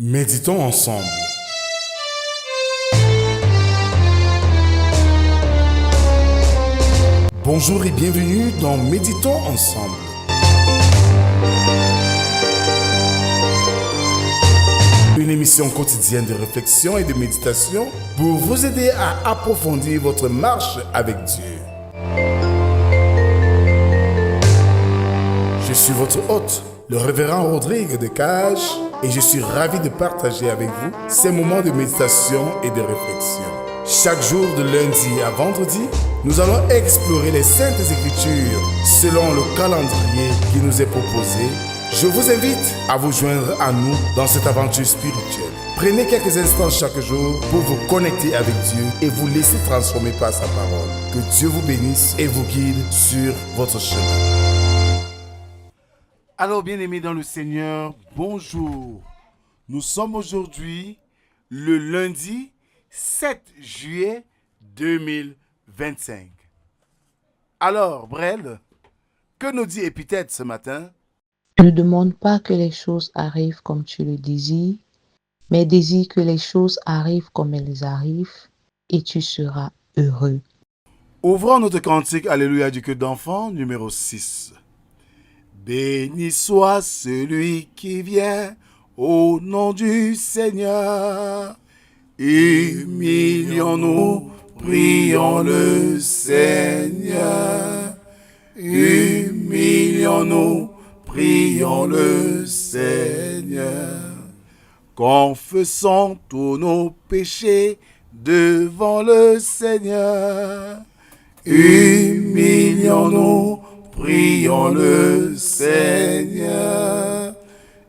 Méditons ensemble. Bonjour et bienvenue dans Méditons ensemble. Une émission quotidienne de réflexion et de méditation pour vous aider à approfondir votre marche avec Dieu. Je suis votre hôte, le révérend Rodrigue de Cage, et je suis ravi de partager avec vous ces moments de méditation et de réflexion. Chaque jour de lundi à vendredi, nous allons explorer les Saintes Écritures selon le calendrier qui nous est proposé. Je vous invite à vous joindre à nous dans cette aventure spirituelle. Prenez quelques instants chaque jour pour vous connecter avec Dieu et vous laisser transformer par sa parole. Que Dieu vous bénisse et vous guide sur votre chemin. Alors, bien-aimés dans le Seigneur, bonjour. Nous sommes aujourd'hui le lundi 7 juillet 2025. Alors, Brel, que nous dit Épithète ce matin? Ne demande pas que les choses arrivent comme tu le désires, mais désire que les choses arrivent comme elles arrivent, et tu seras heureux. Ouvrons notre cantique Alléluia du cœur d'enfant, numéro 6. Béni soit celui qui vient au nom du Seigneur. Humilions-nous, prions le Seigneur. Humilions-nous, prions le Seigneur. Confessons tous nos péchés devant le Seigneur. Humilions-nous, prions le Seigneur.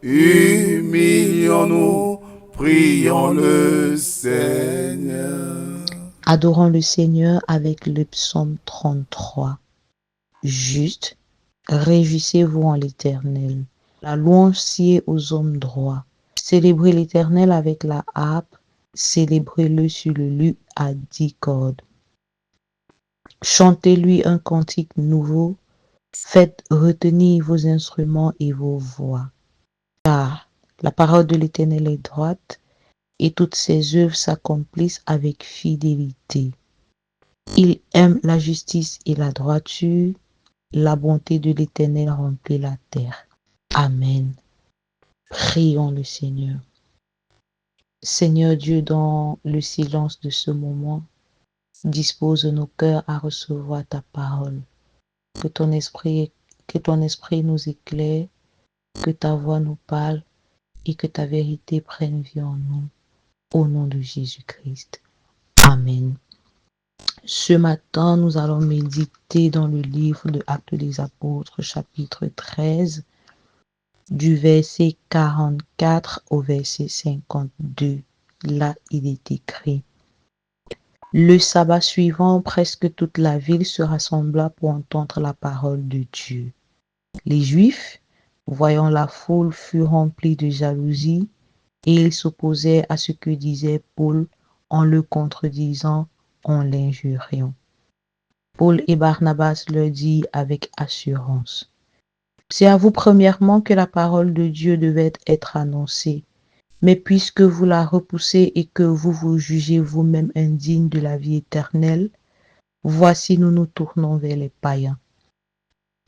Humilions-nous, prions le Seigneur. Adorons le Seigneur avec le psaume 33. Juste, réjouissez-vous en l'Éternel. La louange sied aux hommes droits. Célébrez l'Éternel avec la harpe, célébrez-le sur le luth à 10 cordes. Chantez-lui un cantique nouveau, faites retenir vos instruments et vos voix. Car la parole de l'Éternel est droite, et toutes ses œuvres s'accomplissent avec fidélité. Il aime la justice et la droiture, la bonté de l'Éternel remplit la terre. Amen. Prions le Seigneur. Seigneur Dieu, dans le silence de ce moment, dispose nos cœurs à recevoir ta parole. Que ton esprit nous éclaire, que ta voix nous parle et que ta vérité prenne vie en nous. Au nom de Jésus-Christ. Amen. Ce matin, nous allons méditer dans le livre de Actes des Apôtres, chapitre 13, du verset 44 au verset 52. Là, il est écrit: Le sabbat suivant, presque toute la ville se rassembla pour entendre la parole de Dieu. Les Juifs, voyant la foule, furent remplis de jalousie et ils s'opposaient à ce que disait Paul en le contredisant, en l'injuriant. Paul et Barnabas leur dirent avec assurance: C'est à vous premièrement que la parole de Dieu devait être annoncée. Mais puisque vous la repoussez et que vous vous jugez vous-même indigne de la vie éternelle, voici nous nous tournons vers les païens.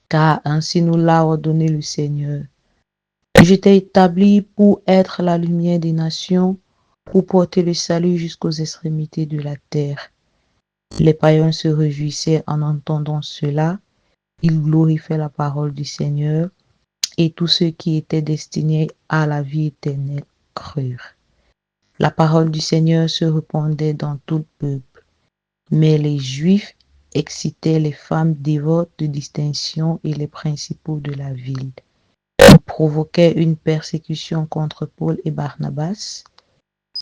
Car ainsi nous l'a ordonné le Seigneur. Je t'ai établi pour être la lumière des nations, pour porter le salut jusqu'aux extrémités de la terre. Les païens se réjouissaient en entendant cela, ils glorifiaient la parole du Seigneur, et tous ceux qui étaient destinés à la vie éternelle crurent. La parole du Seigneur se répandait dans tout le peuple, mais les Juifs excitaient les femmes dévotes de distinction et les principaux de la ville. Ils provoquaient une persécution contre Paul et Barnabas,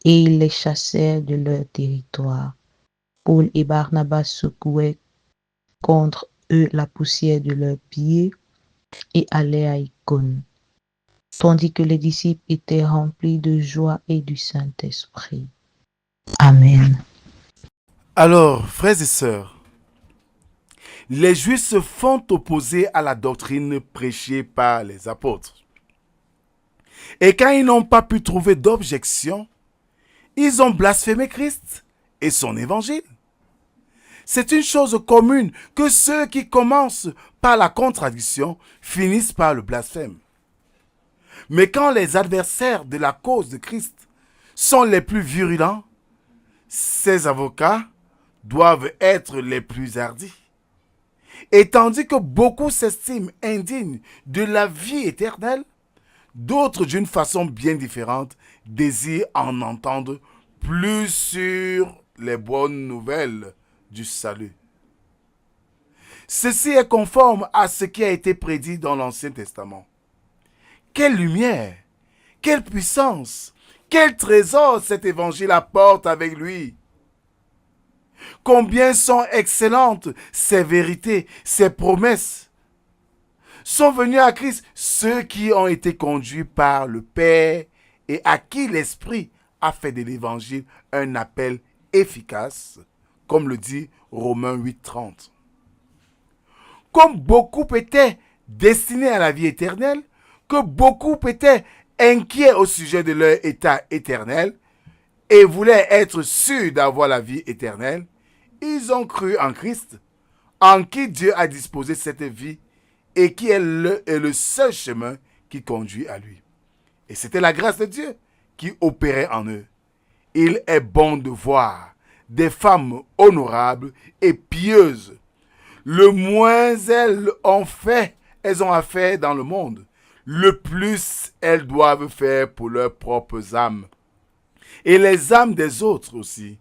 et ils les chassèrent de leur territoire. Paul et Barnabas secouaient contre eux la poussière de leurs pieds et allaient à Icône, tandis que les disciples étaient remplis de joie et du Saint-Esprit. Amen. Alors, frères et sœurs, les Juifs se font opposer à la doctrine prêchée par les apôtres. Et quand ils n'ont pas pu trouver d'objection, ils ont blasphémé Christ et son évangile. C'est une chose commune que ceux qui commencent par la contradiction finissent par le blasphème. Mais quand les adversaires de la cause de Christ sont les plus virulents, ces avocats doivent être les plus hardis. Et tandis que beaucoup s'estiment indignes de la vie éternelle, d'autres, d'une façon bien différente, désirent en entendre plus sur les bonnes nouvelles du salut. Ceci est conforme à ce qui a été prédit dans l'Ancien Testament. Quelle lumière, quelle puissance, quel trésor cet évangile apporte avec lui. Combien sont excellentes ces vérités, ces promesses. Sont venus à Christ ceux qui ont été conduits par le Père et à qui l'Esprit a fait de l'évangile un appel efficace, comme le dit Romains 8:30. Comme beaucoup étaient destinés à la vie éternelle, que beaucoup étaient inquiets au sujet de leur état éternel et voulaient être sûrs d'avoir la vie éternelle, ils ont cru en Christ, en qui Dieu a disposé cette vie et qui est le seul chemin qui conduit à lui. Et c'était la grâce de Dieu qui opérait en eux. Il est bon de voir des femmes honorables et pieuses. Le moins elles ont à faire dans le monde, le plus elles doivent faire pour leurs propres âmes. Et les âmes des autres aussi.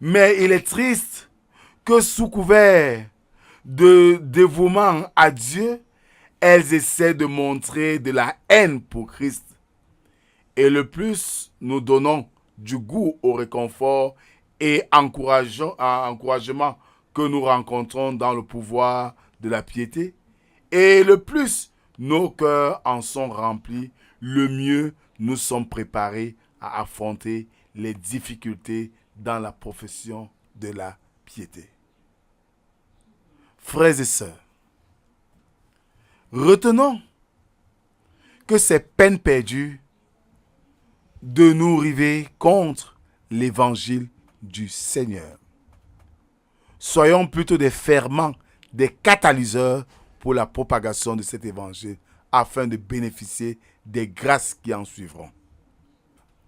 Mais il est triste que sous couvert de dévouement à Dieu, elles essaient de montrer de la haine pour Christ. Et le plus nous donnons du goût au réconfort et encouragement que nous rencontrons dans le pouvoir de la piété, et le plus nos cœurs en sont remplis, le mieux nous sommes préparés à affronter les difficultés dans la profession de la piété. Frères et sœurs, retenons que c'est peine perdue de nous river contre l'évangile du Seigneur. Soyons plutôt des ferments, des catalyseurs pour la propagation de cet évangile afin de bénéficier des grâces qui en suivront.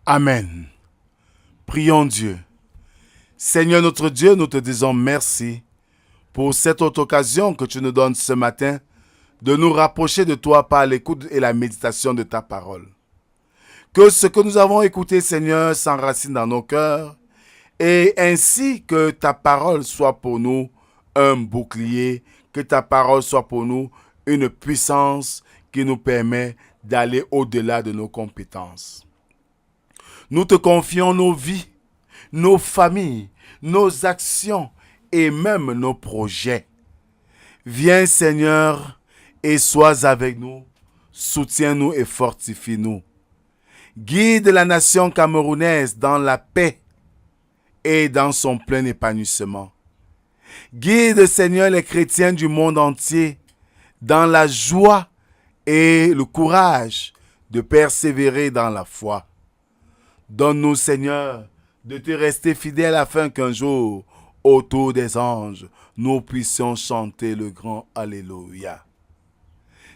Amen. Prions Dieu. Seigneur notre Dieu, nous te disons merci pour cette autre occasion que tu nous donnes ce matin de nous rapprocher de toi par l'écoute et la méditation de ta parole. Que ce que nous avons écouté, Seigneur, s'enracine dans nos cœurs et ainsi que ta parole soit pour nous un bouclier, que ta parole soit pour nous une puissance qui nous permet d'aller au-delà de nos compétences. Nous te confions nos vies, nos familles, nos actions et même nos projets. Viens, Seigneur, et sois avec nous, soutiens-nous et fortifie-nous. Guide la nation camerounaise dans la paix et dans son plein épanouissement. Guide, Seigneur, les chrétiens du monde entier dans la joie et le courage de persévérer dans la foi. Donne-nous, Seigneur, de te rester fidèle afin qu'un jour, autour des anges, nous puissions chanter le grand Alléluia.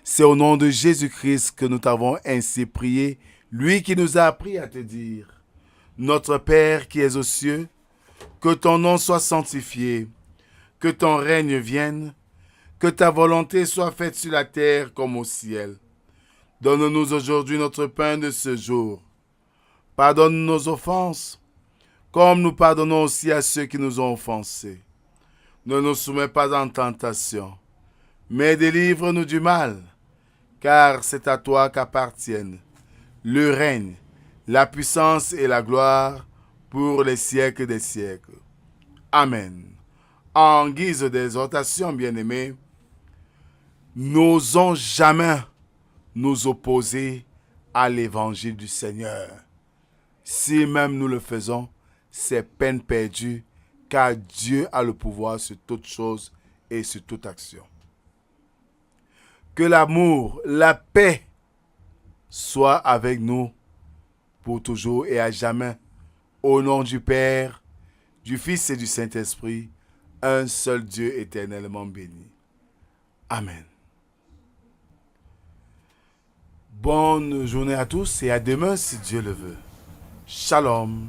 C'est au nom de Jésus-Christ que nous t'avons ainsi prié, lui qui nous a appris à te dire, Notre Père qui es aux cieux, que ton nom soit sanctifié, que ton règne vienne, que ta volonté soit faite sur la terre comme au ciel. Donne-nous aujourd'hui notre pain de ce jour. Pardonne nos offenses, comme nous pardonnons aussi à ceux qui nous ont offensés. Ne nous soumets pas en tentation, mais délivre-nous du mal, car c'est à toi qu'appartiennent le règne, la puissance et la gloire pour les siècles des siècles. Amen. En guise d'exhortation, bien-aimés, n'osons jamais nous opposer à l'évangile du Seigneur. Si même nous le faisons, c'est peine perdue, car Dieu a le pouvoir sur toute chose et sur toute action. Que l'amour, la paix soit avec nous pour toujours et à jamais. Au nom du Père, du Fils et du Saint-Esprit, un seul Dieu éternellement béni. Amen. Bonne journée à tous et à demain si Dieu le veut. Shalom.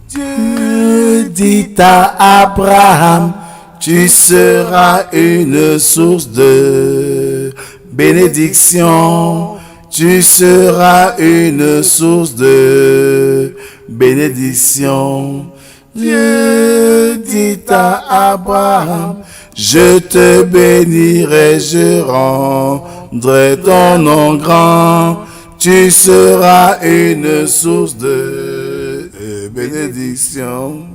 Dieu dit à Abraham, tu seras une source de bénédiction. Tu seras une source de bénédiction. Dieu dit à Abraham, je te bénirai, je rendrai ton nom grand. Tu seras une source de bénédiction.